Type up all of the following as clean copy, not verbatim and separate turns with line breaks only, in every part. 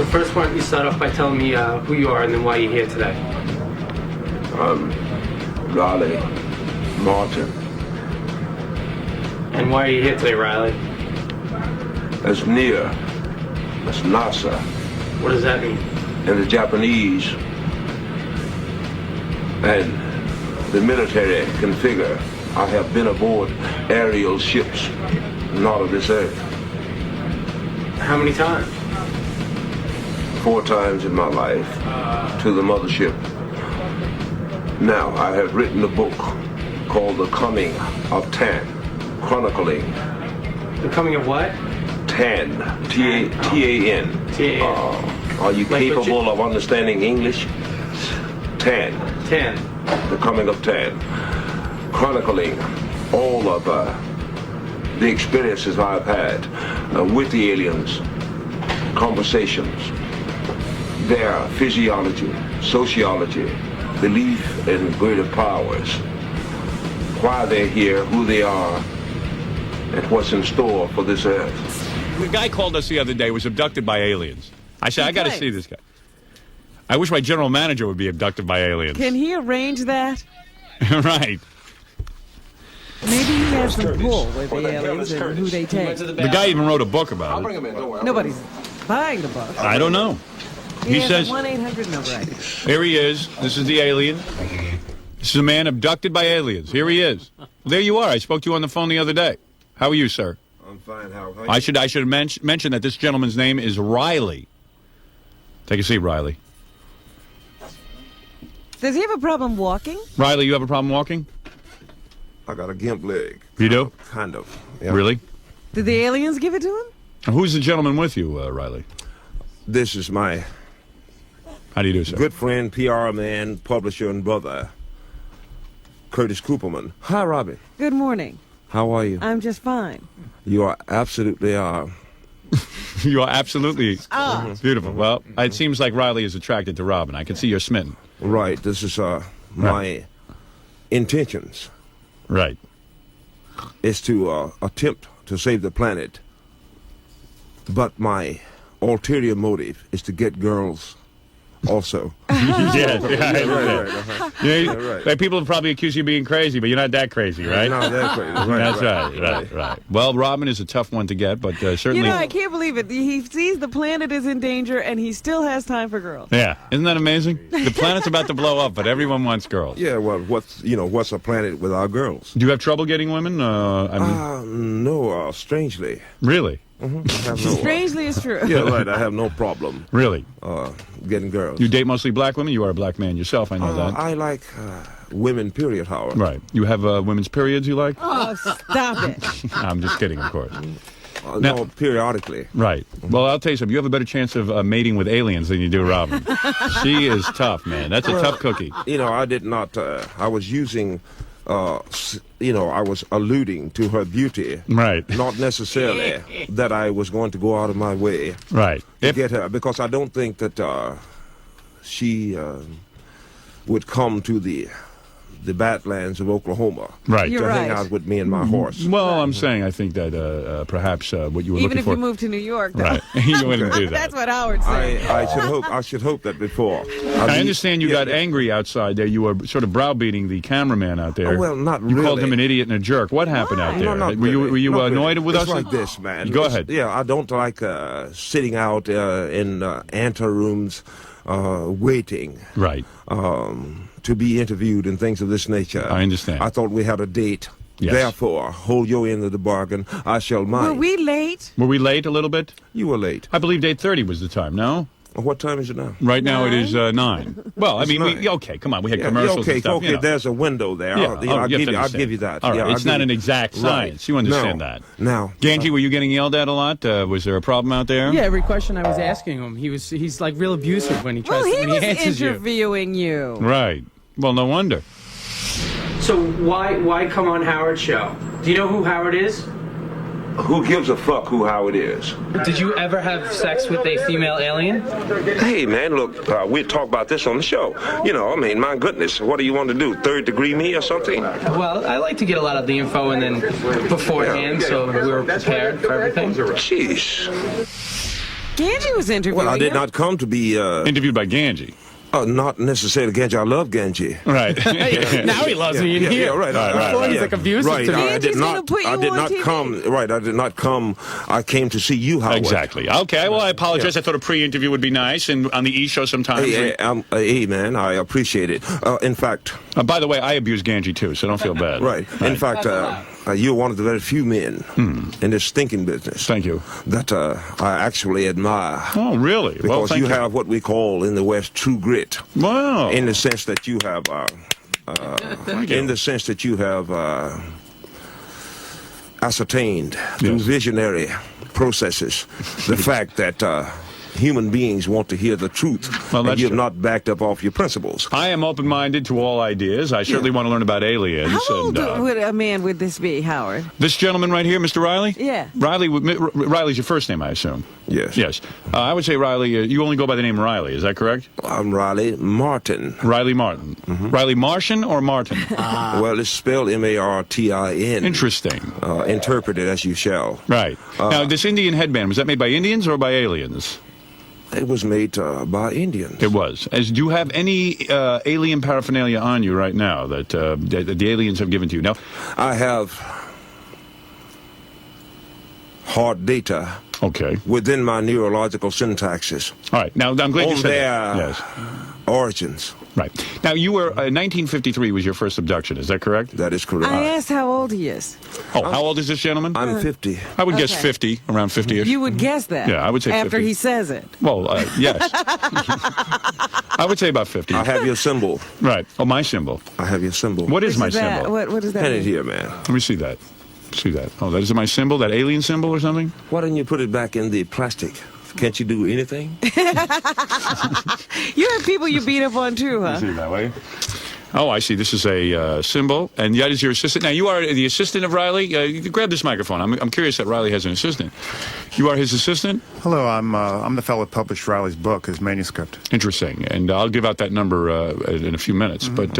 So first, why don't you start off by telling me who you are and then why you're here today?
I'm Riley Martin.
And why are you here today, Riley?
That's near. That's NASA.
What does that mean?
And the Japanese and the military can figure I have been aboard aerial ships, not of this earth.
How many times?
4 times in my life to the mothership. Now, I have written a book called The Coming of Tan, chronicling.
The coming of what?
Tan, T-A-N.
T-A-N.
Are you
Like
capable of understanding English? Tan.
Tan.
The Coming of Tan. Chronicling all of the experiences I've had with the aliens, conversations, their physiology, sociology, belief in greater powers, why they're here, who they are, and what's in store for this earth.
The guy called us the other day, was abducted by aliens. I said, I got to see this guy. I wish my general manager would be abducted by aliens.
Can he arrange that?
Right.
Maybe he has some pull with the aliens and who they take.
The guy even wrote a book about it.
Nobody's buying the book.
I don't know. He
has
says,
a 1-800 number, I think.
here he is. This is the alien. This is a man abducted by aliens. Here he is. There you are. I spoke to you on the phone the other day. How are you, sir?
I'm fine, Howard.
I should mention that this gentleman's name is Riley. Take a seat, Riley.
Does he have a problem walking?
Riley, you have a problem walking?
I got a gimp leg.
You do?
Kind of. Yeah.
Really?
Did the aliens give it to him?
Who's the gentleman with you, Riley?
This is my
How do you do, sir?
good friend, PR man, publisher, and brother, Curtis Cooperman. Hi, Robbie.
Good morning.
How are you?
I'm just fine.
You are absolutely
You are absolutely beautiful. Well, it seems like Riley is attracted to Robin. I can see you're smitten.
right. This is my intentions.
Right.
Is to attempt to save the planet. But my ulterior motive is to get girls also.
Right. People have probably accused you of being crazy, but you're not that crazy, right?
Not that crazy.
That's right. Well, Robin is a tough one to get, but certainly...
You know, I can't believe it. He sees the planet is in danger, and he still has time for girls.
Yeah. Isn't that amazing? The planet's about to blow up, but everyone wants girls.
Yeah, well, what's a planet without girls?
Do you have trouble getting women?
No, strangely.
Really?
I have no,
Strangely, it's true.
yeah, right. I have no problem
Really?
getting girls.
You date mostly black women? You are a black man yourself, I know that.
I like women, period, Howard.
Right. You have women's periods you like?
Oh, stop it.
I'm just kidding, of course.
No, periodically.
Right. Well, I'll tell you something. You have a better chance of mating with aliens than you do Robin. She is tough, man. That's a tough cookie.
You know, I did not. I was using. I was alluding to her beauty.
Right.
Not necessarily that I was going to go out of my way
Right.
to get her, because I don't think that she would come to the Badlands of Oklahoma.
Right.
You're
to hang
right.
out with me and my horse.
Well, I'm saying I think that perhaps what you were
Even
looking
if
for...
you move to New York, though.
Right. You wouldn't do that.
That's what Howard said.
I should hope that before.
I understand you got angry outside there. You were sort of browbeating the cameraman out there.
Oh, well, not
You called
really.
him an idiot and a jerk. What happened out there?
No, not
were you,
really.
were you
Not
annoyed
really.
with
It's
us?
like this, man.
Go ahead.
Yeah, I don't like sitting out in anterooms waiting.
Right.
To be interviewed and things of this nature.
I understand.
I thought we had a date.
Yes.
Therefore, hold your end of the bargain. I shall mind.
Were we late?
Were we late a little bit?
You were late.
I believe 8:30 was the time, no?
What time is it now?
Right now it is 9. Well, I
It's
mean,
9.
okay, come on. We had
Yeah,
commercials
okay,
and stuff.
okay.
You know.
There's a window there.
Yeah,
I'll
you have to
I'll
understand.
give you that.
All right,
Yeah, I'll
it's
give
not
you-
an exact science. You understand that.
Now,
Ganji, were you getting yelled at a lot? Was there a problem out there?
Yeah, every question I was asking him, he's like real abusive when he tries
Well, he
when
was
he answers you.
interviewing you.
Right. Well, no wonder.
So why come on Howard's show? Do you know who Howard is?
who gives a fuck who Howard is?
Did you ever have sex with a female alien?
Hey, man, look, we'll talk about this on the show. You know, I mean, my goodness, what do you want to do, third degree me or something?
Well, I like to get a lot of the info and then beforehand, so we were prepared for everything.
Jeez.
Ganji was interviewing
Well, I did
you.
not come to be,
Interviewed by Ganji.
not necessarily Ganji. I love Ganji.
Right.
Now he loves me in here.
Yeah, right.
Before he's like abusive
right.
to me.
I did
Ganji's gonna
not.
put you
I did
on
not
TV.
come. Right. I did not come. I came to see you, Howard.
Exactly. Okay. Well, I apologize. I thought a pre-interview would be nice, and on the E! Show sometimes.
Hey, man, I appreciate it. In fact,
By the way, I abuse Ganji too, so don't feel bad.
right. In fact, you're one of the very few men in this stinking business.
Thank you.
That I actually admire.
Oh, really?
Because
well, thank
you have what we call in the West true grit.
Wow.
In the sense that you have, in the sense that you have ascertained through
Yes.
visionary processes the fact that human beings want to hear the truth,
Well,
and
that's
you have
true.
not backed up off your principles.
I am open-minded to all ideas. I certainly want to learn about aliens.
How old
and,
would a man would this be, Howard?
this gentleman right here, Mr. Riley?
Yeah.
Riley's your first name, I assume.
Yes.
Yes. I would say Riley, you only go by the name Riley, is that correct?
I'm Riley Martin.
Riley Martin. Riley Martian or Martin?
Well, it's spelled M-A-R-T-I-N.
Interesting.
Interpret it as you shall.
Right. Now, this Indian headband, was that made by Indians or by aliens?
It was made by Indians.
It was. Do you have any alien paraphernalia on you right now that the aliens have given to you? No?
I have hard data
Okay.
within my neurological syntaxes
All right. Now, I'm glad you
on
said
their
that. Yes.
origins.
Right. Now, you were, 1953 was your first abduction, is that correct?
That is correct.
I asked how old he is.
Oh, how old is this gentleman?
I'm 50.
I would guess
Okay.
50, around 50-ish.
You would guess that.
Yeah, I would say
after
50.
he says it.
Well, yes. I would say about 50.
I have your symbol.
Right. Oh, my symbol.
I have your symbol.
What is
Which
my
is that?
symbol?
What does that
Hand
mean?
it here, man.
Let me see that. See that. Oh, that is my symbol? That alien symbol or something?
Why don't you put it back in the plastic? Can't you do anything?
You have people you beat up on too, huh?
See that way? Oh, I see. This is a symbol, and that is your assistant. Now, you are the assistant of Riley. You can grab this microphone. I'm curious that Riley has an assistant. You are his assistant?
Hello, I'm the fellow who published Riley's book, his manuscript.
Interesting. And I'll give out that number in a few minutes. But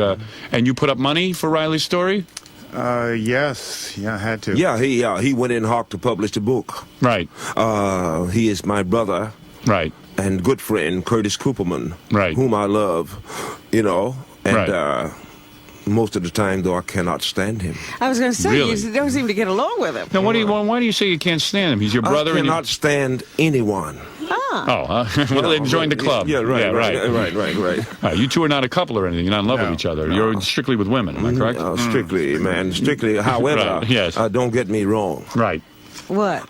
and you put up money for Riley's story?
Yes, I had to.
Yeah, he went in hawk to publish the book.
Right.
He is my brother
Right.
and good friend, Curtis Cooperman,
Right.
whom I love, and
Right.
most of the time, though, I cannot stand him.
I was going to say,
Really?
you don't seem to get along with him.
Now, why do you say you can't stand him? He's your brother,
I
and you...
cannot stand anyone.
Oh, well, then join the club.
Yeah, right,
right.
right.
You two are not a couple or anything. You're not in love with
No,
each other. You're strictly with women. Am I correct?
Strictly, man, strictly. However,
Right, yes.
don't get me wrong.
Right.
What?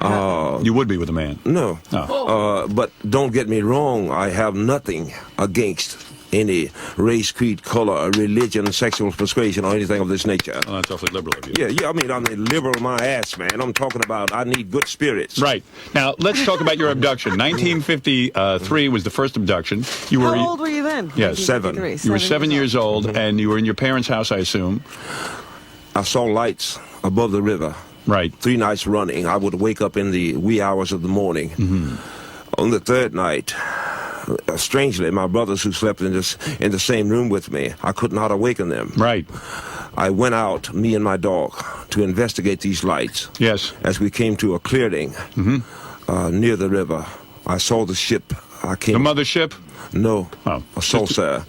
You would be with a man.
No.
Oh.
But don't get me wrong, I have nothing against any race, creed, color, religion, sexual persuasion, or anything of this nature.
Well, that's awfully liberal of you.
Yeah, I mean, I'm a liberal my ass, man. I'm talking about I need good spirits.
Right. Now, let's talk about your abduction. 1953 was the first abduction. You were...
How old were you then?
Yes,
1953.
You were 7 years old, and you were in your parents' house, I assume.
I saw lights above the river.
Right.
3 nights running. I would wake up in the wee hours of the morning. On the third night, strangely, my brothers who slept in the same room with me, I could not awaken them.
Right.
I went out, me and my dog, to investigate these lights.
Yes.
As we came to a clearing near the river, I saw the ship. I came.
The mothership?
No,
Oh.
a saucer.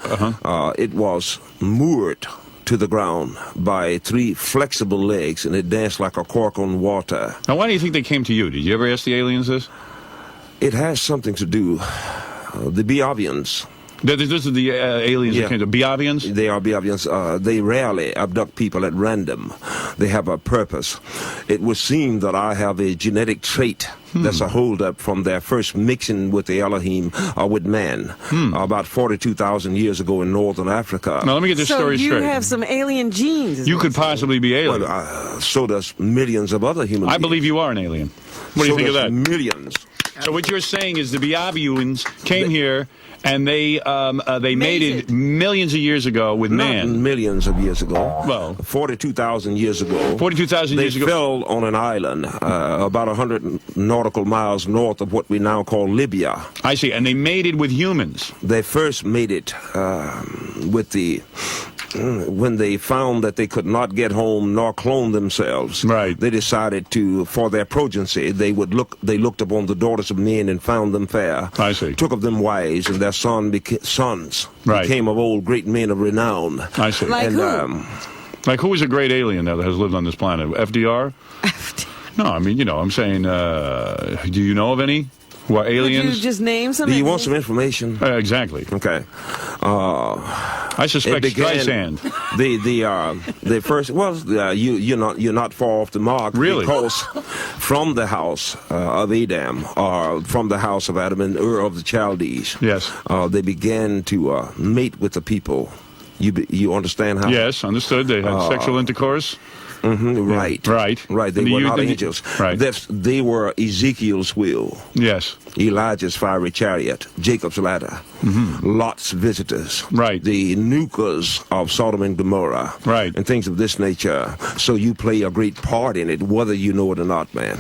It was moored to the ground by 3 flexible legs, and it danced like a cork on water.
Now, why do you think they came to you? Did you ever ask the aliens this?
It has something to do. The Biavians,
This is the aliens
Yeah.
that came to Biavians?
they are Biavians. They rarely abduct people at random. They have a purpose. It would seem that I have a genetic trait that's a holdup from their first mixing with the Elohim or with man about 42,000 years ago in northern Africa.
Now, let me get this
So
story
you
straight.
have some alien genes. is
You
what
could
you're saying.
possibly be alien.
Well, so does millions of other human
I
beings.
believe you are an alien. What do you
So
think of
does
that?
Millions.
So what you're saying is the Biavians came here and they mated millions of years ago with
Not
man.
millions of years ago.
Well.
42,000 years ago.
42,000
They
years ago.
fell on an island about 100 nautical miles north of what we now call Libya.
I see. And they mated with humans.
They first made it with the when they found that they could not get home nor clone themselves,
Right.
they decided to, for their progeny, they looked upon the daughters of men and found them fair.
I see.
Took of them wives, and their sons
Right.
became of old great men of renown.
I see.
Like
and,
who?
Like, who is a great alien that has lived on this planet? FDR? No, I mean, I'm saying, do you know of any who are
Could you
aliens?
just name some?
do you want some information?
Exactly.
Okay.
I suspect
It began-
Streisand.
The first, well, you're not far off the mark.
Really?
Because from the house of Adam, or from the house of Adam and Ur of the Chaldees,
Yes.
they began to mate with the people. You understand how?
Yes, understood. They had sexual intercourse.
Right.
Right.
Right. They
And
were
you-
not
then you-
angels.
right.
They were Ezekiel's will,
Yes.
Elijah's fiery chariot, Jacob's ladder, Lot's visitors,
Right.
the nukers of Sodom and Gomorrah,
Right.
and things of this nature. So you play a great part in it, whether you know it or not, man.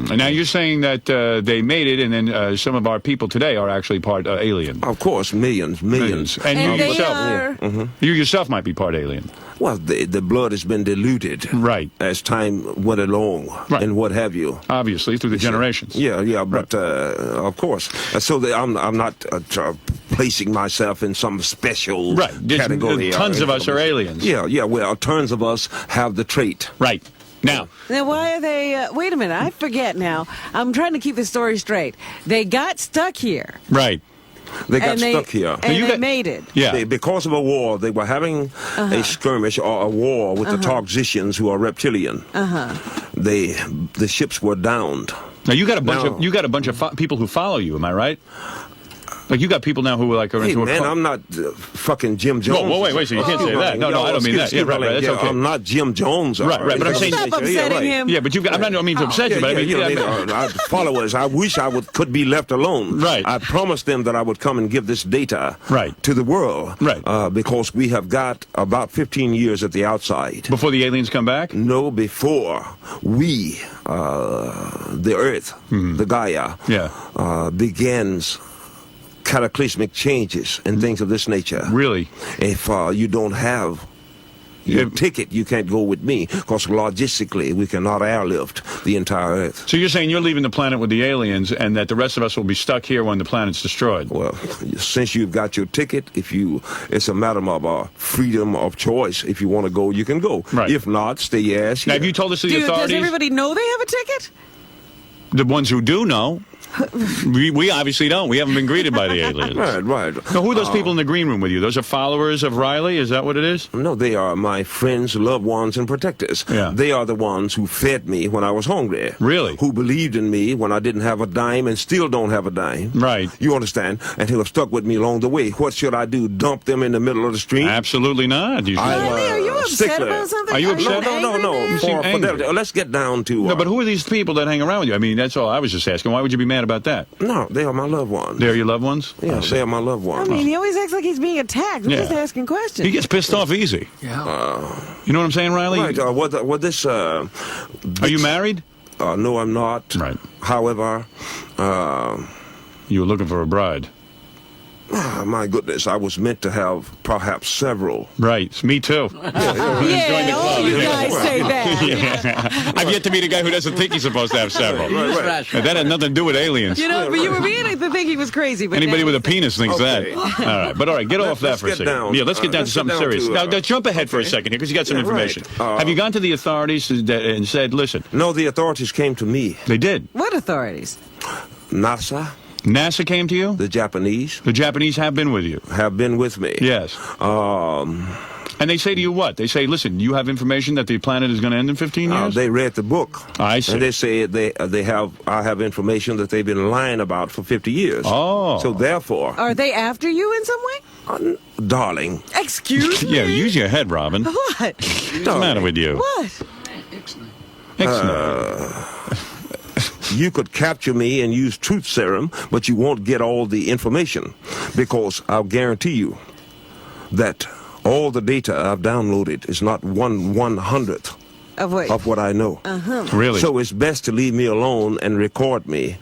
And now you're saying that they made it, and then some of our people today are actually part alien.
Of course, millions.
And
And
you
they
yourself,
are.
you yourself might be part alien.
Well, the blood has been diluted
Right.
as time went along,
Right.
and what have you.
Obviously, through the generations.
Yeah, but of course. So I'm not placing myself in some special
Right. Just,
category.
tons of us are aliens.
Yeah. Well, tons of us have the trait.
Right. Now,
Now, why are they? Wait a minute, I forget now. I'm trying to keep the story straight. They got stuck here.
right.
They got
and they,
stuck here.
And
you
they
got-
made it.
Yeah.
Because of a war, they were having a skirmish or a war with the Toxicians, who are reptilian. The ships were downed.
Now you got a bunch
No.
of people who follow you. Am I right? Like, you got people now who are like are
Hey,
into
man,
a
I'm not fucking Jim Jones.
Whoa, wait, so you can't say that. No, I don't mean that. Yeah, right, that's okay.
I'm not Jim Jones.
Right, but I'm saying-
Stop upsetting him.
Yeah, but you've got, I don't mean to upset you, but I mean,
followers. I wish I could be left alone.
Right.
I promised them that I would come and give this data
Right.
to the world.
Right.
Because we have got about 15 years at the outside.
before the aliens come back.
No, before we, the Earth, the Gaia,
Yeah.
begins cataclysmic changes and things of this nature.
Really?
If you don't have your
Yeah.
ticket, you can't go with me, because logistically we cannot airlift the entire Earth.
So you're saying you're leaving the planet with the aliens, and that the rest of us will be stuck here when the planet's destroyed?
Well, since you've got your ticket, it's a matter of freedom of choice. If you want to go, you can go.
Right.
If not, stay your ass
Now,
here.
have you told this to the
Does
authorities?
everybody know they have a ticket?
The ones who do know. We obviously don't. We haven't been greeted by the aliens.
Right.
Now, who are those people in the green room with you? Those are followers of Riley? Is that what it is?
No, they are my friends, loved ones, and protectors.
Yeah.
They are the ones who fed me when I was hungry.
Really?
Who believed in me when I didn't have a dime and still don't have a dime.
Right.
You understand? And who have stuck with me along the way. What should I do? Dump them in the middle of the street?
Absolutely not. You
Riley, are you upset
stickler.
about something?
Are you upset?
No.
You seem
For
angry.
that, let's get down to...
No, but who are these people that hang around with you? I mean, that's all I was just asking. Why would you be mad about that?
No, they are my loved ones.
They're your loved ones?
Yeah, they are my loved
I
ones.
mean, he always acts like he's being attacked. We're
Yeah.
just asking questions.
He gets pissed off easy.
Yeah.
You know what I'm saying, Riley?
Right, what this...
Are you married?
no, I'm not.
Right.
However,
You were looking for a bride.
my goodness, I was meant to have perhaps several.
Right. Me too.
Yeah, all you guys say that.
I've yet to meet a guy who doesn't think he's supposed to have several.
Right.
And that had nothing to do with aliens.
You know, but you were beginning to think he was crazy. But
Anybody
now
with a
he's-
penis thinks
Okay.
that. All right, get off that
Let's
for a
get
second.
down.
Yeah, let's get down to
Let's
something
get down
serious.
to,
Now, jump ahead for a
okay.
second here, because you got some
Yeah, right.
information. Have you gone to the authorities and said, listen,
No, the authorities came to me.
they did.
What authorities?
NASA,
NASA came to you?
the Japanese,
The Japanese have been with you.
have been with me.
Yes. And they say to you what? They say, listen, you have information that the planet is going to end in 15 years?
They read the book.
I see.
And they say I have information that they've been lying about for 50 years.
Oh.
So therefore,
Are they after you in some way?
darling,
Excuse me?
Yeah, use your head, Robin.
What?
What's the matter with you?
What?
you could capture me and use truth serum, but you won't get all the information, because I'll guarantee you that all the data I've downloaded is not 1/100th
Of what?
of what I know.
Really?
So it's best to leave me alone and record me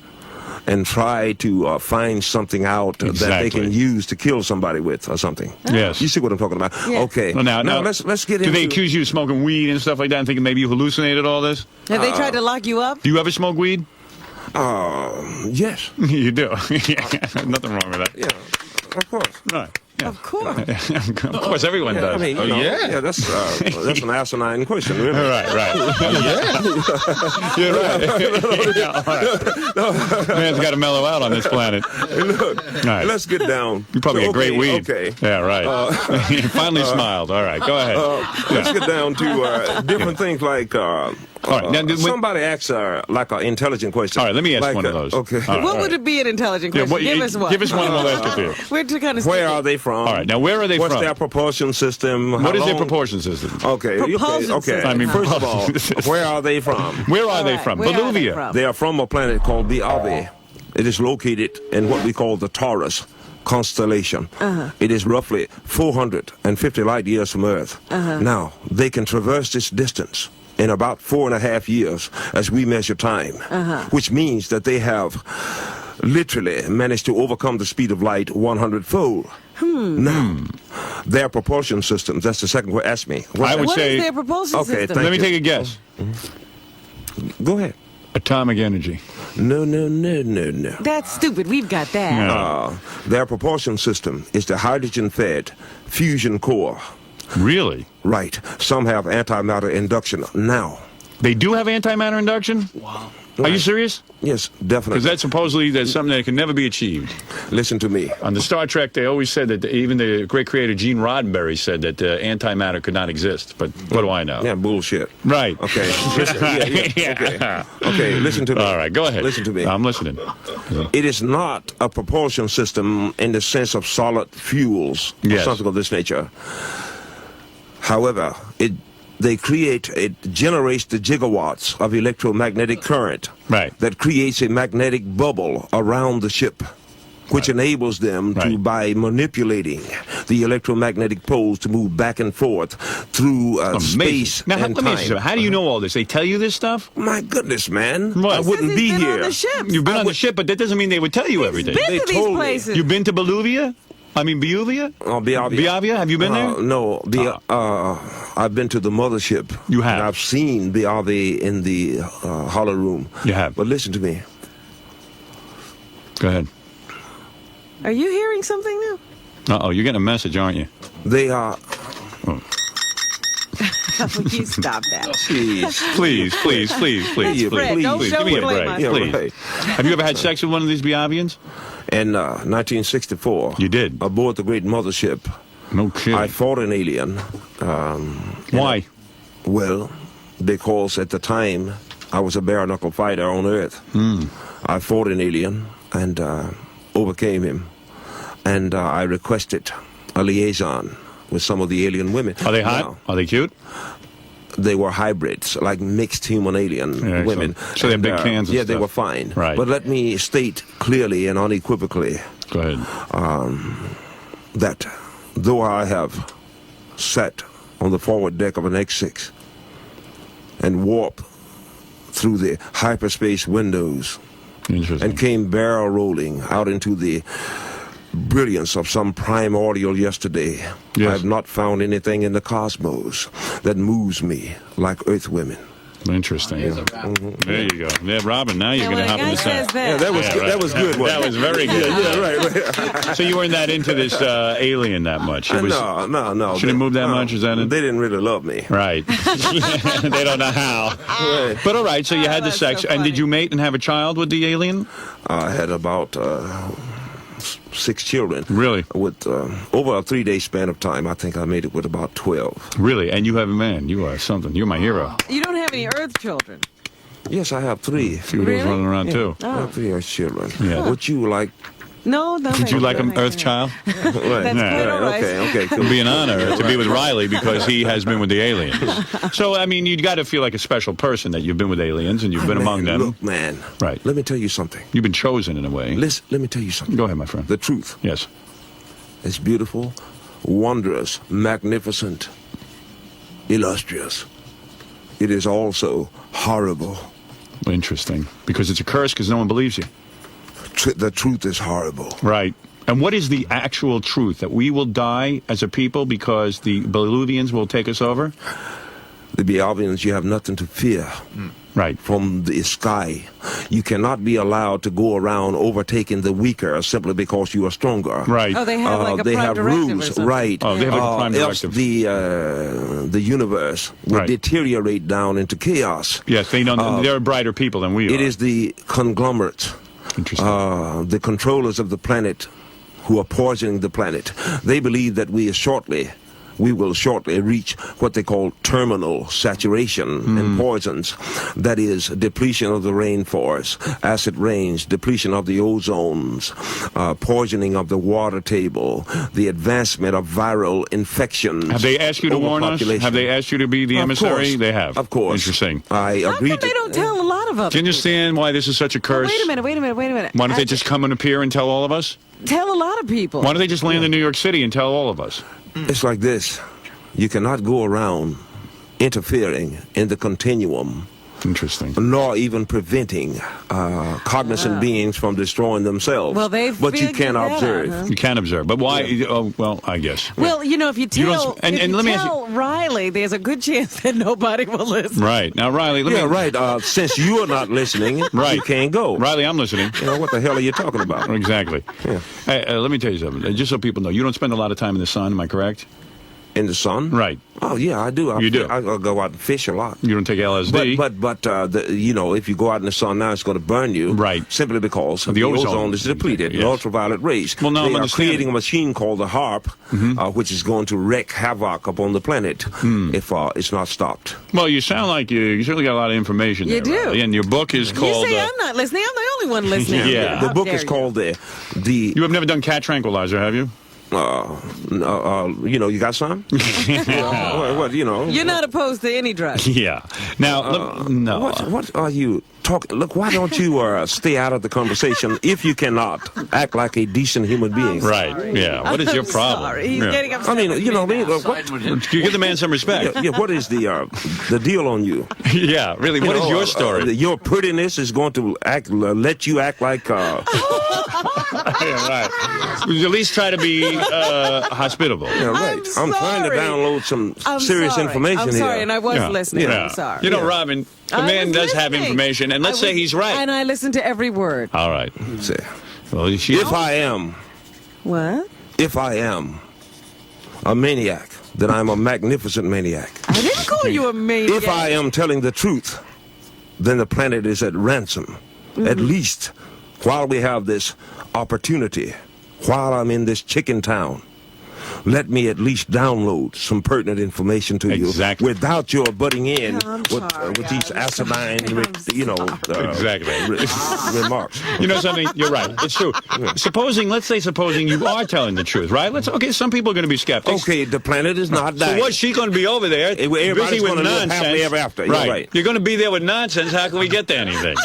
and try to find something out that they
Exactly.
can use to kill somebody with or something.
Yes.
You see what I'm talking about?
Yeah.
Okay.
Well, now,
let's get
do
into.
they accuse you of smoking weed and stuff like that and thinking maybe you hallucinated all this?
Have they tried to lock you up?
Do you ever smoke weed?
Yes.
You do. Nothing wrong with that.
Yeah. Of course.
Right. Yeah.
Of course.
Of course, everyone does.
I mean, you know, yeah. That's an asinine question, really.
Right. You're right. Yeah, all right. Man's got to mellow out on this planet.
Look,
All right.
let's get down.
You probably
So,
get great weed.
Okay.
Yeah, right. You finally smiled. All right, go ahead.
Let's get down to different things like.
All right. Now,
somebody asks like an intelligent question.
All right, let me ask
like,
one of those.
Okay.
All right.
What would it be an intelligent
Yeah,
question? Give us one.
Give us one and we'll ask it to you.
We're too kind of
Where are they from?
All right, now where are they
What's
from?
their propulsion system?
What is their
long-
propulsion system?
Okay.
Propulsion
Okay.
system.
I mean,
first of all,
propulsion system.
where are they from?
Where are they
right,
from?
where are they
Bolivia.
from?
They are from a planet called Biabe. It is located in what we call the Taurus constellation. It is roughly 450 light years from Earth. Now, they can traverse this distance in about 4.5 years as we measure time, which means that they have literally managed to overcome the speed of light 100-fold. Now, their propulsion systems, that's the second question. Ask me.
I would
What
say.
is their propulsion
Okay,
system?
thank
Let me
you.
take a guess.
Go ahead.
Atomic energy.
No.
That's stupid. We've got that.
Yeah.
Their propulsion system is the hydrogen-fed fusion core.
Really?
Right. Some have antimatter induction. Now,
They do have antimatter induction? Wow. Are you serious?
yes,
Because
definitely.
that's supposedly that's something that can never be achieved.
Listen to me.
On the Star Trek, they always said that even the great creator Gene Roddenberry said that antimatter could not exist. But what do I know?
Yeah, bullshit.
Right.
Okay. Listen, okay. Okay, listen to me.
All right, go ahead.
Listen to me.
I'm listening.
It is not a propulsion system in the sense of solid fuels or
Yes.
something of this nature. However, it generates the gigawatts of electromagnetic current
Right.
that creates a magnetic bubble around the ship, which enables them to,
Right.
by manipulating the electromagnetic poles, to move back and forth through space
Now,
and
let me ask you
time.
something. How do you know all this? They tell you this stuff?
My goodness, man.
What?
I wouldn't
Because
be
he's been
here.
on the ships.
You've been
I
on the
would-
ship, but that doesn't mean they would tell you everything.
Been
They
to these
told me.
places.
You've been to Bolivia? I mean, Biuvia?
Biavia.
Biavia? Have you been there?
No. I've been to the mothership.
You have?
And I've seen Biavia in the hollow room.
You have?
But listen to me.
Go ahead.
Are you hearing something now?
Uh-oh, you're getting a message, aren't you?
They are...
You stop that.
Jeez.
Please.
Please, Fred, don't
please,
show
give me a
blame
break,
us.
Yeah,
please.
right.
Have you ever had sex with one of these Biavians?
In 1964...
You did?
Aboard the great mothership,
No kidding.
I fought an alien.
Why?
Well, because at the time, I was a bare-knuckle fighter on Earth. I fought an alien and overcame him. And I requested a liaison with some of the alien women.
Are they hot?
Now,
Are they cute?
they were hybrids, like mixed human-alien
Yeah,
women.
excellent. So they had big cans and
Yeah, they
stuff.
were fine.
Right.
But let me state clearly and unequivocally
Go ahead.
that though I have sat on the forward deck of an X6 and warped through the hyperspace windows
Interesting.
and came barrel rolling out into the brilliance of some primordial yesterday,
Yes.
I have not found anything in the cosmos that moves me like Earth women.
Interesting. There you go. Yeah, Robin, now you're
And
going to
when a
hop
guy
in the
says
side.
that,
that was
Yeah,
good.
right.
That was good.
That
wasn't
was
it?
very good.
Yeah, right.
So you weren't that into this alien that much? It was,
No.
Shouldn't move that much, is that it?
They didn't really love me.
Right. They don't know how. But all right, so you had the
that's
sex.
so
And did
funny.
you mate and have a child with the alien?
I had about 6 children.
Really?
With over a 3-day span of time, I think I made it with about 12.
Really? And you have a man. You are something. You're my hero.
you don't have any Earth children.
Yes, I have 3.
A few of those
Really?
running around, too.
I have 3 Earth children.
Yeah.
Would you like?
No, no.
Would you like an Earth child?
Right.
That's
Yeah,
quite all right.
Okay.
It would be an honor to be with Riley because he has been with the aliens. So, I mean, you've got to feel like a special person that you've been with aliens and you've been among them.
Look, man.
Right.
Let me tell you something.
You've been chosen in a way.
Let me tell you something.
Go ahead, my friend.
The truth
Yes.
is beautiful, wondrous, magnificent, illustrious. It is also horrible.
Interesting. Because it's a curse because no one believes you.
The truth is horrible.
Right. And what is the actual truth? That we will die as a people because the Bolivians will take us over?
The Bolivians, you have nothing to fear.
Right.
From the sky. You cannot be allowed to go around overtaking the weaker simply because you are stronger.
Right.
Oh, they have like a
they
prime
have
directive or
rules,
something.
right?
Oh, they have a prime
else
directive.
the universe will
Right.
deteriorate down into chaos.
Yes, they know. They're brighter people than we are.
It is the conglomerate,
Interesting.
the controllers of the planet, who are poisoning the planet. They believe that we will shortly reach what they call terminal saturation in poisons. That is depletion of the rainforest, acid rains, depletion of the ozones, poisoning of the water table, the advancement of viral infections.
Have they asked you to warn us?
overpopulation.
Have they asked you to be the
Of
emissary?
course.
They have.
Of course.
Interesting.
I
How
agree
come they don't tell a lot of other
Do you understand why this is such a curse?
Wait a minute.
Why don't they just come and appear and tell all of us?
Tell a lot of people.
Why don't they just land in New York City and tell all of us?
It's like this. You cannot go around interfering in the continuum,
Interesting.
nor even preventing cognizant beings from destroying themselves.
Well, they've
but you
figured
can
that out,
observe.
huh?
You can observe. But why? Oh, well, I guess.
Well, you know, if you
You don't-
tell,
and-
if
and
you
let me ask you-
tell Riley, there's a good chance that nobody will listen.
Right. Now, Riley, let
Yeah,
me...
right. Since you are not listening,
Right.
you can't go.
Riley, I'm listening.
You know, what the hell are you talking about?
Exactly.
Yeah.
Hey, let me tell you something. Just so people know, you don't spend a lot of time in the sun, am I correct?
In the sun?
Right.
Oh, yeah, I do.
You do?
I go out and fish a lot.
You don't take LSD.
But you know, if you go out in the sun now, it's going to burn you.
Right.
Simply because
The
the
ozone.
ozone is depleted.
Yes.
The ultraviolet rays.
Well, now I'm
they are
understanding.
creating a machine called the HARP, which is going to wreak havoc upon the planet if it's not stopped.
Well, you sound like you certainly got a lot of information
You
there,
do.
Riley. And your book is
You
called...
say I'm not listening. I'm the only one listening.
Yeah.
The
How
book
dare
is
you.
called the
You have never done cat tranquilizer, have you?
you know, you got some? What, you know?
You're not opposed to any drug.
Yeah. Now, no.
What are you talking? Look, why don't you stay out of the conversation if you cannot act like a decent human being?
Right. Yeah. What is your
I'm
problem?
Sorry. He's
Yeah.
getting upset.
I mean,
with
you know,
me now.
You give the man some respect.
yeah, what is the deal on you?
Yeah, really. What is your story?
Your prettiness is going to let you act like.
Yeah, right. At least try to be hospitable.
Yeah, right. I'm trying to
sorry.
download some
I'm
serious
sorry.
information
I'm
here.
sorry, and I was
Yeah.
listening.
Yeah.
I'm sorry.
You know, Robin, the
I
man
was
does have
listening.
information, and let's
I
say
was-
he's right.
And I listened to every word.
All right.
See,
Well, she,
if I am a maniac, then I'm a magnificent maniac.
I didn't call you a maniac.
If I am telling the truth, then the planet is at ransom. At least while we have this opportunity, while I'm in this chicken town, let me at least download some pertinent information to
Exactly.
you without your butting in
I'm
with,
sorry,
with these
guys.
asinine,
Exactly.
remarks.
You know something? You're right. It's true. Supposing you are telling the truth, right? Okay, some people are going to be skeptics.
Okay, the planet is not dying.
So what's she going to be over there?
Everybody's
busy with
gonna live
nonsense.
happily ever after. You're right.
You're going to be there with nonsense. How can we get to anything?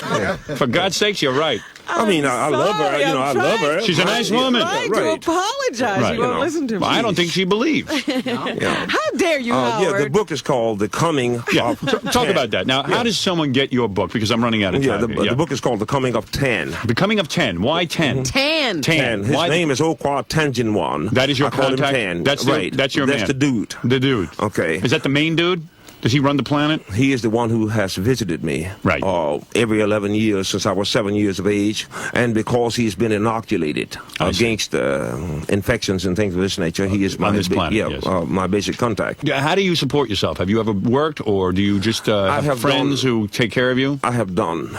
For God's sakes, you're right.
I mean, I love her.
sorry,
You know,
I'm
I love her.
She's a nice woman.
I'm trying
Right.
to apologize.
Right.
You won't
You know.
listen to me.
Well, I don't think she believes.
Yeah.
How dare you, Howard?
Yeah, the book is called The Coming
Yeah.
of
Talk
10.
about that. Now, how does someone get your book? Because I'm running out of
Yeah,
time.
the book is called The Coming of 10.
The Coming of 10. Why 10?
Tan.
10.
And his
Why
name is Okwa Tanjinwan.
That is your
I call
contact?
him Tan.
That's
right.
your
That's
man.
the dude.
The dude.
Okay.
Is that the main dude? Does he run the planet?
He is the one who has visited me
Right.
every 11 years since I was 7 years of age. And because he's been inoculated
I see.
against infections and things of this nature, he is
On this planet, yes.
my basic contact.
Yeah, how do you support yourself? Have you ever worked, or do you just have
have
friends who take care of you?
I've done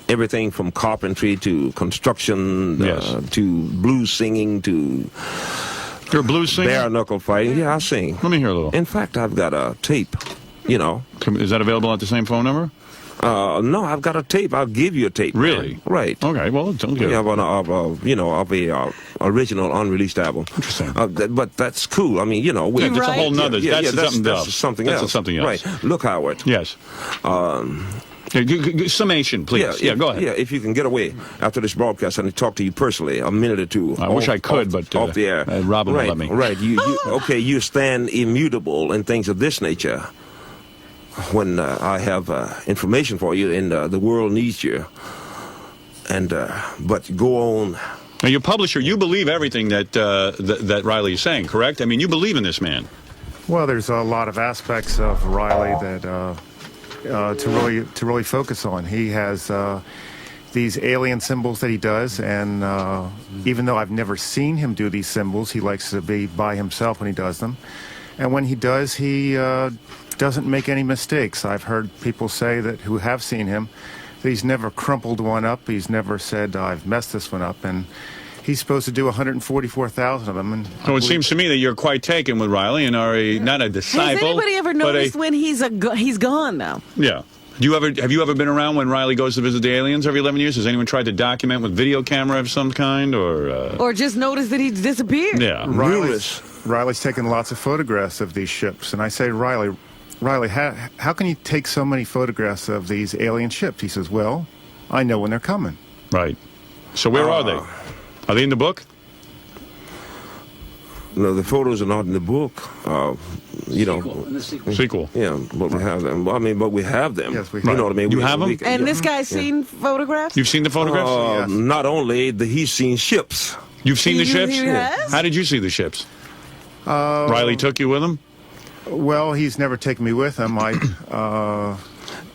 everything from carpentry to construction
Yes.
to blues singing to
You're a blues singer?
bare knuckle fighting. Yeah, I sing.
Let me hear a little.
In fact, I've got a tape. You know,
Is that available at the same phone number?
no, I've got a tape. I'll give you a tape.
Really?
Man. Right.
Okay, well, don't get
Yeah,
it.
of a original unreleased album.
Interesting.
But that's cool. I mean, you know,
Yeah, that's a
right?
whole nother. That's something
that's
else.
something
That's
else.
something else.
Right. Look, Howard.
Yes. Summation, please. Yeah, go ahead.
Yeah, if you can get away after this broadcast and talk to you personally a minute or two.
I wish I could, but
off the air.
Robin
right,
won't let me.
Right. You stand immutable and things of this nature. When I have information for you and the world needs you, but go on.
Now, your publisher, you believe everything that Riley is saying, correct? I mean, you believe in this man.
Well, there's a lot of aspects of Riley that to really focus on. He has these alien symbols that he does, and even though I've never seen him do these symbols, he likes to be by himself when he does them. And when he does, he doesn't make any mistakes. I've heard people say that who have seen him, that he's never crumpled one up. He's never said, I've messed this one up. And he's supposed to do 144,000 of them. And
So it seems to me that you're quite taken with Riley and are not a disciple.
Has anybody ever
but
noticed when he's gone, though?
Yeah. Have you ever been around when Riley goes to visit the aliens every 11 years? Has anyone tried to document with video camera of some kind,
Or just noticed that he's disappeared?
Yeah.
Riley's taken lots of photographs of these ships. And I say, Riley, how can you take so many photographs of these alien ships? He says, well, I know when they're coming.
Right. So where are they? Are they in the book?
No, the photos are not in the book.
Sequel.
Yeah, but we have them. Well, I mean, but we have them.
Yes, we
You
have
know what I mean?
You have them?
And this guy's seen photographs?
You've seen the photographs?
Yes.
Not only he's seen ships.
You've seen the ships?
He has?
How did you see the ships? Riley took you with him?
Well, he's never taken me with him.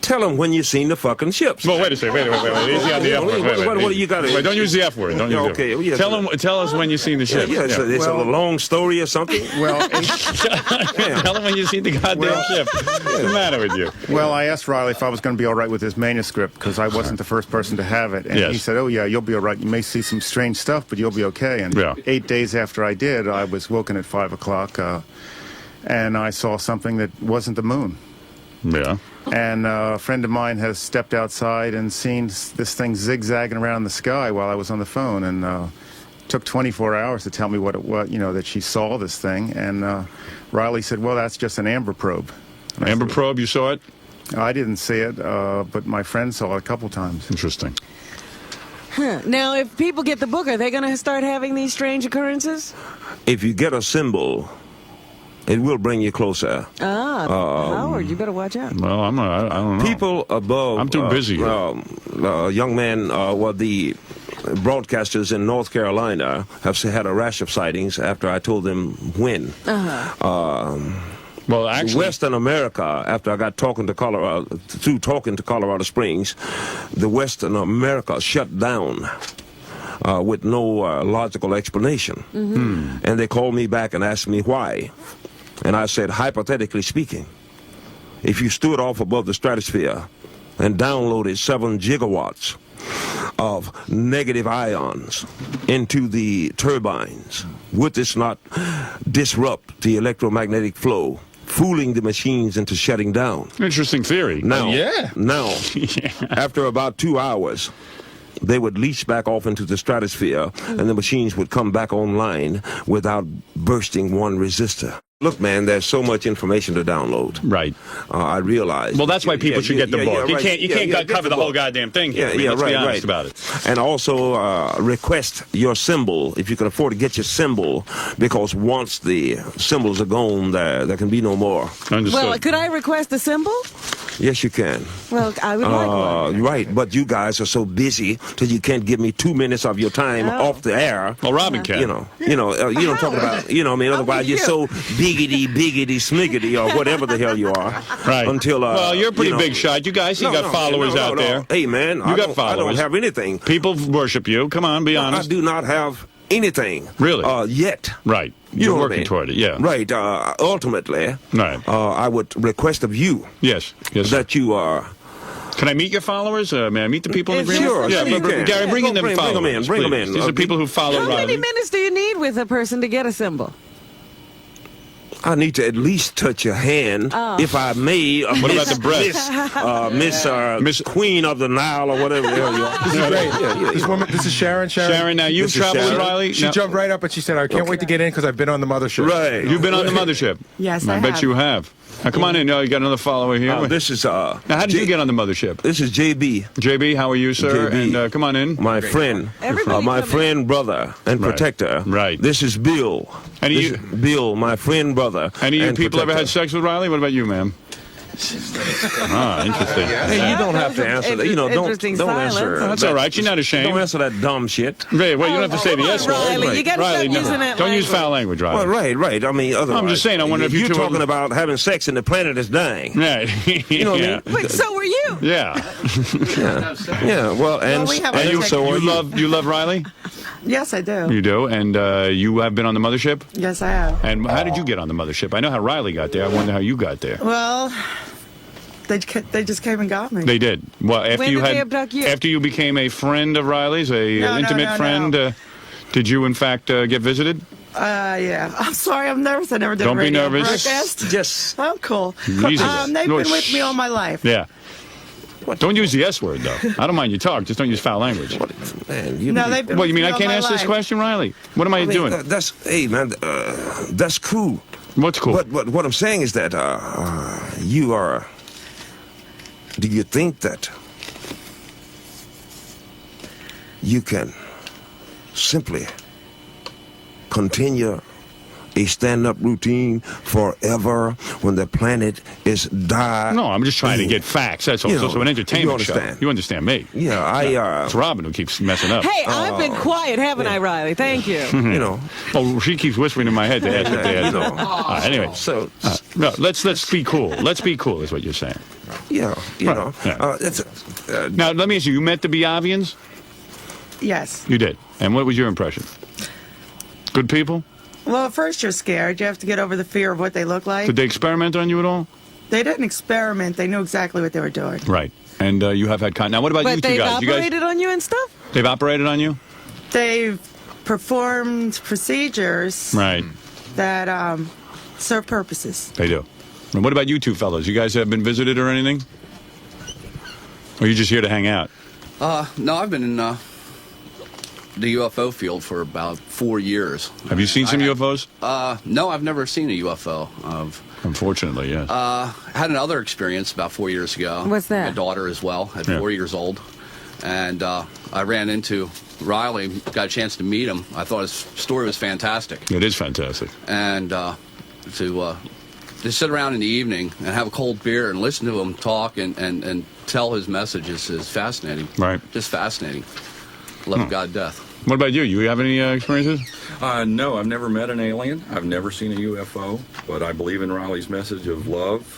Tell him when you seen the fucking ships.
Well, wait a second. Wait. Easy on the F word.
What do you got?
Wait, don't use the F word. Don't use the F word.
Okay, yeah.
Tell us when you seen the ships.
Yeah, it's a long story or something.
Well,
Tell him when you seen the goddamn ship. What's the matter with you?
well, I asked Riley if I was going to be all right with his manuscript because I wasn't the first person to have it. And
Yes.
he said, oh, yeah, you'll be all right. You may see some strange stuff, but you'll be okay. And
Yeah.
8 days after I did, I was woken at 5 o'clock, and I saw something that wasn't the moon.
Yeah.
And a friend of mine has stepped outside and seen this thing zigzagging around the sky while I was on the phone. And took 24 hours to tell me what it was, that she saw this thing. And Riley said, well, that's just an amber probe. And I
Amber
said,
probe, you saw it?
I didn't see it, but my friend saw it a couple times.
Interesting.
Now, if people get the book, are they going to start having these strange occurrences?
If you get a symbol, it will bring you closer.
Howard, you better watch out.
Well, I don't know.
People above.
I'm too busy.
Young men, the broadcasters in North Carolina have had a rash of sightings after I told them when.
Well, actually,
Western America, after I got talking to Colorado Springs, the Western America shut down. With no logical explanation. And they called me back and asked me why. And I said, hypothetically speaking, if you stood off above the stratosphere and downloaded 7 gigawatts of negative ions into the turbines, would this not disrupt the electromagnetic flow, fooling the machines into shutting down?
interesting theory.
Now,
Yeah.
after about 2 hours, they would leach back off into the stratosphere, and the machines would come back online without bursting one resistor. Look, man, there's so much information to download.
Right.
I realize.
Well, that's why people should get the book.
right.
You can't
get
cover the whole
book.
goddamn thing here. Let's be honest about it.
And also request your symbol, if you can afford to get your symbol, because once the symbols are gone, there can be no more.
Understood.
Well, could I request a symbol?
Yes, you can.
Well, I would like one.
Right, but you guys are so busy that you can't give me 2 minutes of your time
Oh.
off the air.
Well, Robin can.
You know, talking about, otherwise you're so biggity, smiggity, or whatever the hell you are.
Right.
Until,
well, you're a pretty big shot. You guys, you got followers out there.
Hey, man, I
got followers.
I don't have anything.
People worship you. Come on, be
I
honest.
do not have anything.
Really?
Yet.
Right.
You
You're
know what I
working
mean?
toward it, yeah.
Right. Ultimately,
Right.
I would request of you
Yes.
that you are.
Can I meet your followers? May I meet the people in the green
Sure,
room?
sure you can.
Gary, bring in them
Bring 'em
followers.
in, bring 'em
please.
in.
These are people who follow
How many
Riley.
minutes do you need with a person to get a symbol?
I need to at least touch your hand, if I may.
What about the breasts?
Miss Queen of the Nile or whatever the hell you are.
This is great.
Yeah.
This woman, this is Sharon.
Sharon, now you've
This is
traveled with
Sharon.
Riley?
She
Now-
jumped right up and she said, I can't wait to get in because I've been on the mothership.
Right.
You've been on the mothership?
Yes,
I
I
bet
have.
you have. Now, come on in. You got another follower here.
This is
Now, how did you get on the mothership?
This is JB,
JB, how are you, sir?
JB.
And come on in.
my friend,
Everybody
my
come in.
friend, brother, and
Right.
protector.
Right.
This is Bill.
Any
This
you-
is Bill, my friend, brother.
Any of you
and
people ever
protector.
had sex with Riley? What about you, ma'am? Ah, interesting.
Hey, you don't have to answer that. You know, don't
Interesting
answer.
silence.
That's all right. You're not ashamed.
Don't answer that dumb shit.
Hey, well, you don't have to say the S word.
Riley, you gotta
Riley,
stop
no.
using that
Don't use
language.
foul language, Riley.
Well, right. I mean, otherwise.
I'm just saying, I wonder if you
you're
two are-
talking about having sex and the planet is dying.
Right.
You know what
yeah.
I mean?
Wait, so were you?
Yeah.
Yeah. Well, and
we have
And
a
you,
check-
so are
you love Riley?
Yes, I do.
You do, and you have been on the mothership.
Yes, I have.
And how did you get on the mothership? I know how Riley got there. I wonder how you got there.
Well, they just came and got me.
They did. Well, after
When
you
did
had
they abduct you?
after you became a friend of Riley's, an intimate friend. Did you in fact get visited?
Yeah. I'm sorry. I never did
Don't
a
be
radio
nervous.
broadcast.
just
I'm cool.
Easy.
They've
No,
been with me all my life.
Yeah. Don't use the S word though. I don't mind you talk. Just don't use foul language.
man. You
No, they've been
Well,
with
you mean
me
I
all
can't
my
ask this
life.
question, Riley? What am I, doing?
That's hey, man. That's cool.
What's cool?
But what I'm saying is that you are. Do you think that you can simply continue a stand-up routine forever when the planet is dying?
No, I'm just trying to get facts. That's all.
You
It's also
know,
an entertainment
you
show.
understand.
You understand me?
Yeah,
It's Robin who keeps messing up.
Hey, I've been quiet, haven't I, Riley? Thank you.
you know.
Oh, she keeps whispering in my head to ask if they had.
You know.
Anyway,
So
no, let's be cool. Let's be cool, is what you're saying.
yeah, you
Right,
know.
yeah.
It's
Now, let me ask you. You met the Biavians?
Yes.
You did. And what was your impression? Good people?
Well, at first you're scared. You have to get over the fear of what they look like.
Did they experiment on you at all?
They didn't experiment. They knew exactly what they were doing.
Right. And you have had contact. Now, what about you
But
two
they've
guys?
operated on you and stuff?
They've operated on you?
They've performed procedures
Right.
that serve purposes.
They do. And what about you two fellows? You guys have been visited or anything? Or are you just here to hang out?
No, I've been in the UFO field for about 4 years.
Have you seen some UFOs?
No, I've never seen a UFO.
Unfortunately, yes.
I had another experience about 4 years ago.
What's that?
My daughter as well, at
Yeah.
4 years old. And I ran into Riley, got a chance to meet him. I thought his story was fantastic.
It is fantastic.
And to sit around in the evening and have a cold beer and listen to him talk and tell his messages is fascinating.
Right.
Just fascinating. Love of God to death.
What about you? You have any experiences?
No, I've never met an alien. I've never seen a UFO, but I believe in Riley's message of love.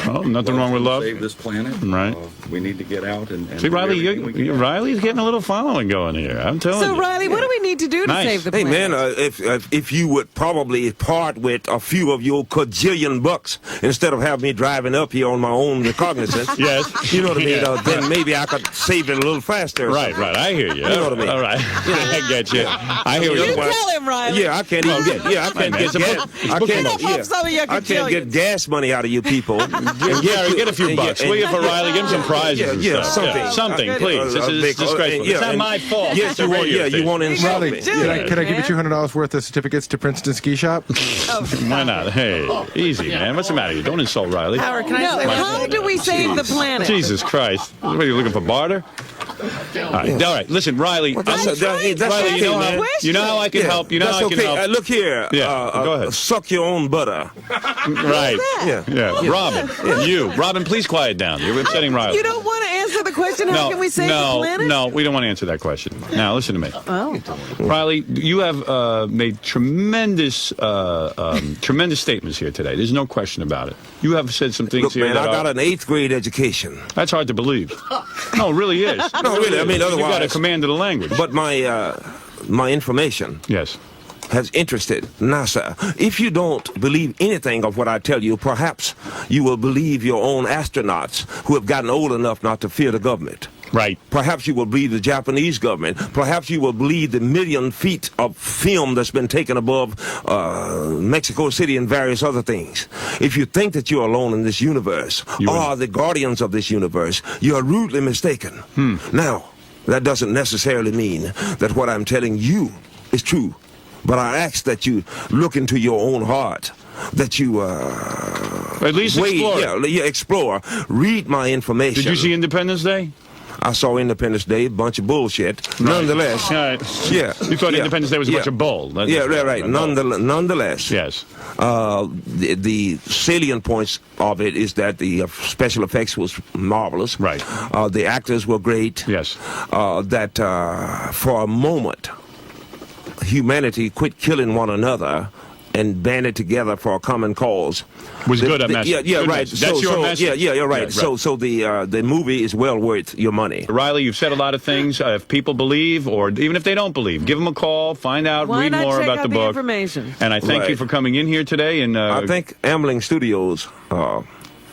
Oh, nothing wrong with
to
love.
Save this planet.
Right.
We need to get out and
See,
do
Riley,
everything we can.
Riley's getting a little following going here. I'm telling
So,
you.
Riley, what do we need to do to
Nice.
save the
Hey
planet?
man, if you would probably part with a few of your kajillion bucks instead of having me driving up here on my own recognizance,
Yes.
you know what I mean.
Yeah.
Then maybe I could save it a little faster.
Right. I hear you.
You know what I mean.
All right. I get you. I hear
you
you.
tell him, Riley.
Yeah, I can't even get. Yeah, I can't
man,
get
it's a
gas.
book-
I can't.
Pop up some of your
I can't get
cajillions.
gas money out of you people.
Gary, get a few bucks. Will you, for Riley? Give him some prizes. and
Yeah,
stuff.
something.
Something, please. This is disgraceful. It's not my fault.
Yes,
It's a
you want.
radio
Yeah, you
thing.
want to insult
Riley,
me.
can I give you $200 worth of certificates to Princeton Ski Shop?
Why not? Hey, easy, man. What's the matter with you? Don't insult Riley.
Howard, can I
No,
say one
how
thing?
do we save the planet?
Jesus Christ. What are you looking for, barter? All right. Listen, Riley.
That's
Riley,
okay,
you know
man.
how I can help. You know
That's
how I can
okay.
help.
Look here.
Yeah, go ahead.
Suck your own butter.
Right.
Yeah.
Robin, you. Robin, please quiet down. You're upsetting Riley.
You don't want to answer the question, how can we save the planet?
No, we don't want to answer that question. Now, listen to me.
Oh.
Riley, you have made tremendous statements here today. There's no question about it. You have said some things
Look,
here
man,
that
I got
are...
an 8th grade education.
That's hard to believe. No, it really is.
No, really. I mean,
You got a
otherwise.
command of the language.
But my information
Yes.
has interested NASA. If you don't believe anything of what I tell you, perhaps you will believe your own astronauts who have gotten old enough not to fear the government.
Right.
Perhaps you will believe the Japanese government. Perhaps you will believe the 1,000,000 feet of film that's been taken above Mexico City and various other things. If you think that you're alone in this universe,
You
or the guardians of this universe, you are rudely mistaken. Now, that doesn't necessarily mean that what I'm telling you is true. But I ask that you look into your own heart, that you
At least explore.
explore. Read my information.
Did you see Independence Day?
I saw Independence Day, a bunch of bullshit. Nonetheless,
All right.
yeah.
You thought
yeah,
Independence Day was a bunch of bull. That's-
Yeah, right. Nonetheless,
Yes.
the salient points of it is that the special effects was marvelous.
Right.
The actors were great.
Yes.
That for a moment, humanity quit killing one another and banded together for a common cause.
Was good, a message.
Yeah,
Good
right.
message. That's your message?
Yeah, you're right.
Yeah, right.
So the movie is well worth your money.
Riley, you've said a lot of things. If people believe, or even if they don't believe, give them a call, find out,
Why
read
not
more
check
about
out
the
the
book.
information?
And I thank you
Right.
for coming in here today. And
I think Amblin Studios,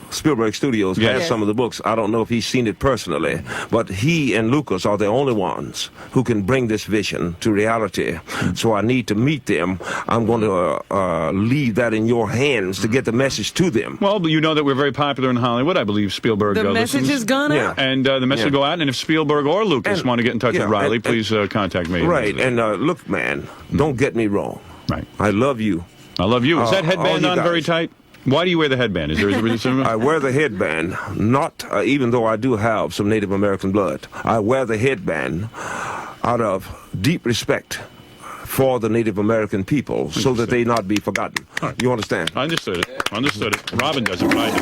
Spielberg Studios,
Yes.
has some of the books. I don't know if he's seen it personally, but he and Lucas are the only ones who can bring this vision to reality. So I need to meet them. I'm going to leave that in your hands to get the message to them.
well, you know that we're very popular in Hollywood. I believe Spielberg
The message
listens.
has gone
Yeah.
out.
And the message will go out. And if Spielberg or Lucas
And-
want to get in touch
yeah,
with Riley,
and-
please contact me.
Right. And look, man, don't get me wrong.
Right.
I love you.
I love you. Is that
all
headband
you
on very
guys.
tight? Why do you wear the headband? Is there a reason?
I wear the headband, not even though I do have some Native American blood. I wear the headband out of deep respect for the Native American people, so that they not be forgotten. You understand?
I understood it. Understood it. Robin does it, but I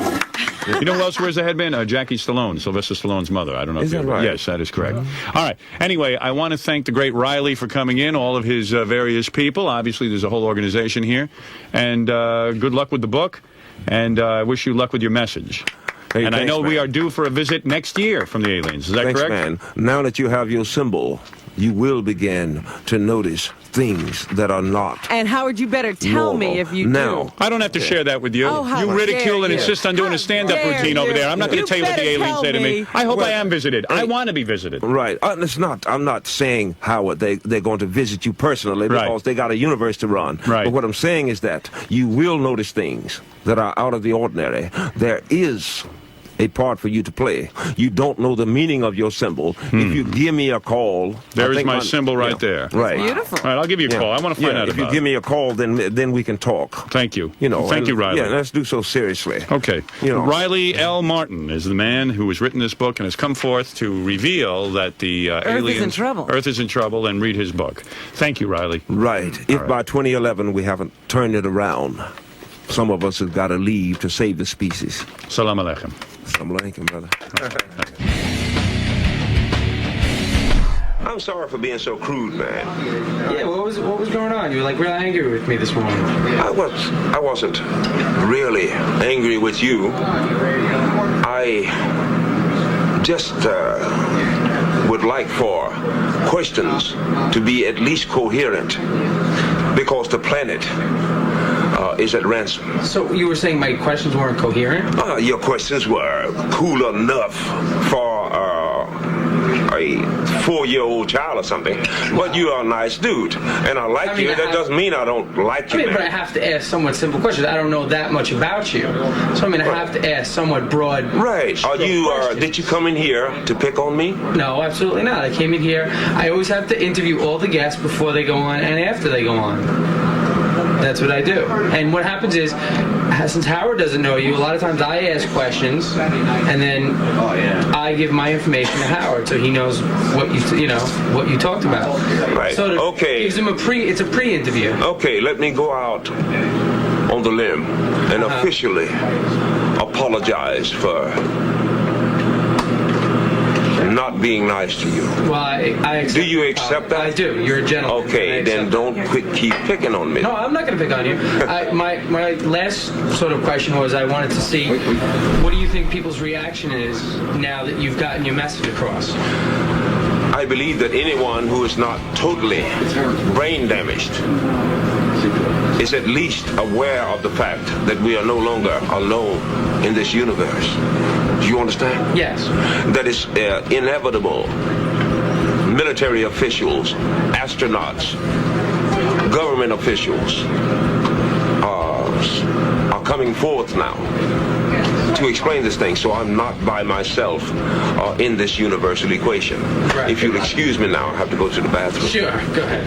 do. You know who else wears the headband? Jackie Stallone, Sylvester Stallone's mother. I don't know
Is
if you
that right?
Yes, that is correct. All right. Anyway, I want to thank the great Riley for coming in, all of his various people. Obviously, there's a whole organization here. And good luck with the book. And I wish you luck with your message.
Hey,
and I
thanks,
know we
man.
are due for a visit next year from the aliens. Is that
Thanks,
correct?
man. Now that you have your symbol, you will begin to notice things that are not.
And Howard, you better tell me
normal.
if you
Now,
do.
I don't have to share that with you.
Oh, how
you ridicule
dare
and
you.
insist on doing
How
a stand-up
dare
routine over
you.
there. I'm not going
You
to tell you what the
better
aliens
tell
say to me.
me.
I hope
Well,
I am visited. I want to be visited.
right. It's not. I'm not saying, Howard, they're going to visit you personally
Right.
because they got a universe to run.
Right.
But what I'm saying is that you will notice things that are out of the ordinary. There is a part for you to play. You don't know the meaning of your symbol. If you give me a call,
There
I
is
think
my symbol right there.
Right.
Beautiful.
All right, I'll give you a call. I want to find out
if
about
you give
it.
me a call, then we can talk.
Thank you.
You know.
Thank
and-
you, Riley.
Yeah, let's do so seriously.
Okay.
You know.
Riley L. Martin is the man who has written this book and has come forth to reveal that the aliens...
in trouble.
Earth is in trouble, and read his book. Thank you, Riley.
Right. If by 2011 we haven't turned it around, some of us have got to leave to save the species.
Salam alaikum.
Assalamu alaikum, brother. I'm sorry for being so crude, man.
Yeah, what was going on? You were like real angry with me this morning.
I wasn't really angry with you. I just would like for questions to be at least coherent, because the planet is at ransom.
So you were saying my questions weren't coherent?
Your questions were cool enough for a 4-year-old child or something, but you are a nice dude, and I like you. That doesn't mean I don't like you.
But I have to ask somewhat simple questions. I don't know that much about you, so I have to ask somewhat broad.
Right. Are you? Did you come in here to pick on me?
No, absolutely not. I came in here. I always have to interview all the guests before they go on and after they go on. That's what I do. And what happens is, since Howard doesn't know you, a lot of times I ask questions, and then I give my information to Howard, so he knows what what you talked about.
Right.
So
Okay.
gives him it's a pre-interview.
Okay, let me go out on the limb and officially apologize for not being nice to you.
Well, I accept.
Do you accept that?
I do. You're a gentleman.
Okay,
I
then
accept
don't keep picking on me.
No, I'm not going to pick on you. My last sort of question was, I wanted to see, what do you think people's reaction is now that you've gotten your message across?
I believe that anyone who is not totally brain damaged is at least aware of the fact that we are no longer alone in this universe. Do you understand?
Yes.
That is inevitable. Military officials, astronauts, government officials are coming forth now to explain this thing, so I'm not by myself in this universal equation.
Right.
If you'll excuse me now, I have to go to the bathroom.
Sure, go ahead.